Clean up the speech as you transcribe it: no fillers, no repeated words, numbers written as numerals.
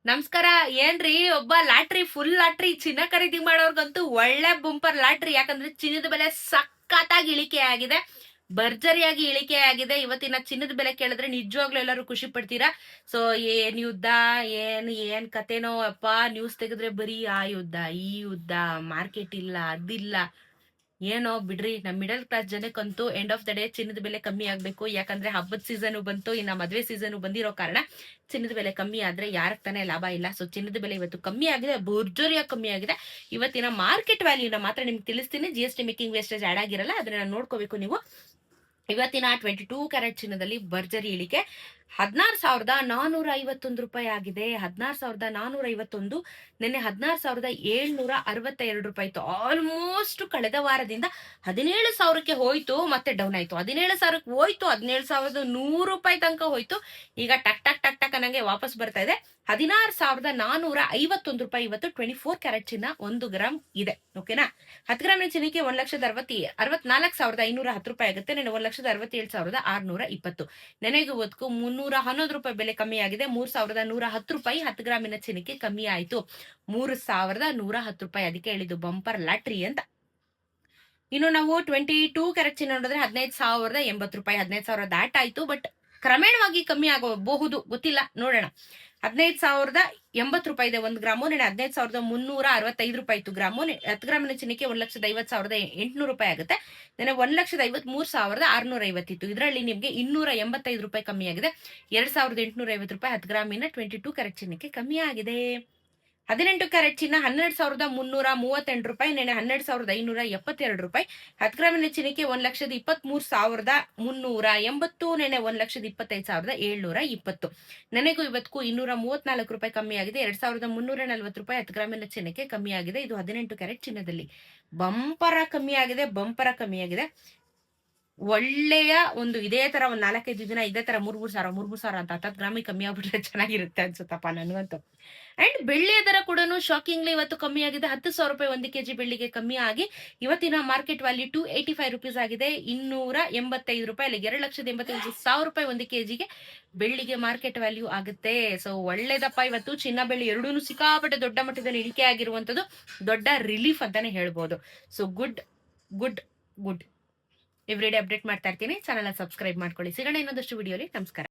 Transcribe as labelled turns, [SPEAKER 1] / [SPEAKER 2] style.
[SPEAKER 1] ನಮಸ್ಕಾರ. ಏನ್ರಿ ಒಬ್ಬ ಫುಲ್ ಲಾಟ್ರಿ ಚಿನ್ನ ಖರೀದಿ ಮಾಡೋರ್ಗಂತೂ ಒಳ್ಳೆ ಬಂಪರ್ ಲಾಟ್ರಿ. ಯಾಕಂದ್ರೆ ಚಿನ್ನದ ಬೆಲೆ ಸಖತ್ತಾಗಿ ಇಳಿಕೆ ಆಗಿದೆ, ಭರ್ಜರಿಯಾಗಿ ಇಳಿಕೆ ಆಗಿದೆ. ಇವತ್ತಿನ ಚಿನ್ನದ ಬೆಲೆ ಕೇಳಿದ್ರೆ ನಿಜವಾಗ್ಲೂ ಎಲ್ಲರೂ ಖುಷಿ ಪಡ್ತೀರಾ. ಸೊ ಏನ್ ಯುದ್ಧ, ಏನ್ ಕತೆನೋ ಅಪ್ಪ. ನ್ಯೂಸ್ ತೆಗೆದ್ರೆ ಬರೀ ಆ ಯುದ್ಧ, ಈ ಯುದ್ಧ, ಮಾರ್ಕೆಟ್ ಇಲ್ಲ, ಅದಿಲ್ಲ. ಏನೋ ಬಿಡ್ರಿ, ನಮ್ ಮಿಡಲ್ ಕ್ಲಾಸ್ ಜನಕ್ಕಂತೂ ಎಂಡ್ ಆಫ್ ದ ಡೇ ಚಿನ್ನದ ಬೆಲೆ ಕಮ್ಮಿ ಆಗ್ಬೇಕು. ಯಾಕಂದ್ರೆ ಹಬ್ಬದ ಸೀಸನ್ ಬಂತು, ಇನ್ನ ಮದ್ವೆ ಸೀಸನ್ ಬಂದಿರೋ ಕಾರಣ ಚಿನ್ನದ ಬೆಲೆ ಕಮ್ಮಿ ಆದ್ರೆ ಯಾರಕ್ ತಾನೇ ಲಾಭ ಇಲ್ಲ. ಸೊ ಚಿನ್ನದ ಬೆಲೆ ಇವತ್ತು ಕಮ್ಮಿ ಆಗಿದೆ, ಭರ್ಜರಿಯಾಗಿ ಕಮ್ಮಿ ಆಗಿದೆ. ಇವತ್ತಿನ ಮಾರ್ಕೆಟ್ ವ್ಯಾಲ್ಯೂನ ಮಾತ್ರ ನಿಮ್ಗೆ ತಿಳಿಸ್ತೀನಿ. GST ಮೇಕಿಂಗ್ ವೇಸ್ಟೇಜ್ ಆಡ್ ಆಗಿರಲ್ಲ, ಅದನ್ನ ನೋಡ್ಕೋಬೇಕು ನೀವು. ಇವತ್ತಿನ 22 ಕ್ಯಾರೆಟ್ ಚಿನ್ನದಲ್ಲಿ ಭರ್ಜರಿ ಇಳಿಕೆ 16,451 ರೂಪಾಯಿ ಆಗಿದೆ. 16,451. ನಿನ್ನೆ 16,762 ರೂಪಾಯಿ ಇತ್ತು. ಆಲ್ಮೋಸ್ಟ್ ಕಳೆದ ವಾರದಿಂದ 17,000ಕ್ಕೆ ಹೋಯ್ತು, ಮತ್ತೆ ಡೌನ್ ಆಯ್ತು. 17,000ಕ್ಕೆ ಹೋಯ್ತು, 17,100 ರೂಪಾಯಿ ತನಕ ಹೋಯ್ತು. ಈಗ ಟಕ್ ಟಕ್ ಟಕ್ ಟಕ್ ಅನ್ನಂಗೆ ವಾಪಸ್ ಬರ್ತಾ ಇದೆ. 16,451 ರೂಪಾಯಿ ಇವತ್ತು 24 ಕ್ಯಾರೆಟ್ ಚಿನ್ನ 1 ಗ್ರಾಮ್ ಇದೆ. ಓಕೆನಾ? 10 ಗ್ರಾಮಿನ ಚಿನ್ನಕ್ಕೆ 1,64,510 ರೂಪಾಯಿ ಆಗುತ್ತೆ. ನೆನೆ 1,67,620. ನೆನೆಗೂ ಹೊತ್ಕು 311 ರೂಪಾಯಿ ಬೆಲೆ ಕಮ್ಮಿ ಆಗಿದೆ. 3,110 ರೂಪಾಯಿ 10 ಗ್ರಾಮಿನ ಚಿನ್ನಕ್ಕೆ ಕಮ್ಮಿ ಆಯ್ತು. 3,110 ರೂಪಾಯಿ. ಅದಕ್ಕೆ ಹೇಳಿದ್ದು ಬಂಪರ್ ಲಾಟ್ರಿ ಅಂತ. ಇನ್ನು ನಾವು 22 ಕ್ಯಾರೆಟ್ ಚಿನ್ನ ನೋಡಿದ್ರೆ 15,080 ರೂಪಾಯಿ. 15,000 ದಾಟ್ ಆಯ್ತು, ಬಟ್ ಕ್ರಮೇಣವಾಗಿ ಕಮ್ಮಿ ಆಗಬಹುದು, ಗೊತ್ತಿಲ್ಲ, ನೋಡೋಣ. 15,080 ರೂಪಾಯಿ ಇದೆ 1 ಗ್ರಾಮು. ನೆನೆ 15,365 ರೂಪಾಯಿ ಇತ್ತು ಗ್ರಾಮು. 10 ಗ್ರಾಮಿನ ಚಿನ್ನಕ್ಕೆ 1,50,800 ರೂಪಾಯಿ ಆಗುತ್ತೆ. ನೆನೆ 1,53,650 ಇತ್ತು. ಇದರಲ್ಲಿ ನಿಮ್ಗೆ 285 ರೂಪಾಯಿ ಕಮ್ಮಿ ಆಗಿದೆ. 2,850 ರೂಪಾಯಿ 10 ಗ್ರಾಮಿನ 22 ಕ್ಯಾರೆಟ್ ಚಿನ್ನಕ್ಕೆ ಕಮ್ಮಿ ಆಗಿದೆ. 18 ಕ್ಯಾರೆಟ್ ಚಿನ್ನ 12,338 ರೂಪಾಯಿ. ನೆನೆ 12,572 ರೂಪಾಯಿ. 10 ಗ್ರಾಮಿನ ಚಿನ್ನಕ್ಕೆ 1,23,380. ನೆನೆ 1,25,720. ನೆನೆಗೂ ಇವತ್ತಿಗೂ 234 ರೂಪಾಯಿ ಕಮ್ಮಿ ಆಗಿದೆ. 2,340 ರೂಪಾಯಿ 10 ಗ್ರಾಮಿನ ಚಿನ್ನಕ್ಕೆ ಕಮ್ಮಿ ಆಗಿದೆ. ಇದು 18 ಕ್ಯಾರೆಟ್ ಚಿನ್ನದಲ್ಲಿ ಬಂಪರ ಕಮ್ಮಿ ಆಗಿದೆ, ಬಂಪರ ಕಮ್ಮಿ ಆಗಿದೆ. ಒಳ್ಳೆಯ ಒಂದು ಇದೇ ತರ ಒಂದ್ 4-5 ದಿನ ಇದೇ ತರ 3,000 ಅಂತ 10 ಗ್ರಾಮಿಗೆ ಕಮ್ಮಿ ಆಗ್ಬಿಟ್ರೆ ಚೆನ್ನಾಗಿರುತ್ತೆ ಅನ್ಸುತ್ತಪ್ಪ ನನಗಂತೂ. ಅಂಡ್ ಬೆಳ್ಳಿಯ ದರ ಕೂಡ ಶಾಕಿಂಗ್ಲಿ ಇವತ್ತು ಕಮ್ಮಿ ಆಗಿದೆ. 10,000 ರೂಪಾಯಿ 1 kg ಬೆಳ್ಳಿಗೆ ಕಮ್ಮಿ ಆಗಿ ಇವತ್ತಿನ ಮಾರ್ಕೆಟ್ ವ್ಯಾಲ್ಯೂ 285 ರೂಪೀಸ್ ಆಗಿದೆ. 285 ರೂಪಾಯಿ, ಅಲ್ಲಿ 2,85,000 ರೂಪಾಯಿ 1 kg ಬೆಳ್ಳಿಗೆ ಮಾರ್ಕೆಟ್ ವ್ಯಾಲ್ಯೂ ಆಗುತ್ತೆ. ಸೊ ಒಳ್ಳೇದಪ್ಪ. ಇವತ್ತು ಚಿನ್ನ ಬೆಳ್ಳಿ ಎರಡೂ ಸಿಕ್ಕಾಪಟ್ಟೆ ದೊಡ್ಡ ಮಟ್ಟದಲ್ಲಿ ಇಳಿಕೆ ಆಗಿರುವಂತದ್ದು ದೊಡ್ಡ ರಿಲೀಫ್ ಅಂತಾನೆ ಹೇಳ್ಬೋದು. So good good good. Everyday update ಮಾಡ್ತಾ ಇರ್ತೀನಿ. ಚಾನಲ್ ಸಬ್ಸ್ಕ್ರೈಬ್ ಮಾಡ್ಕೊಳ್ಳಿ. ಸಿಗೋಣ ಇನ್ನೊಂದಷ್ಟು ವಿಡಿಯೋಲಿ. ನಮಸ್ಕಾರ.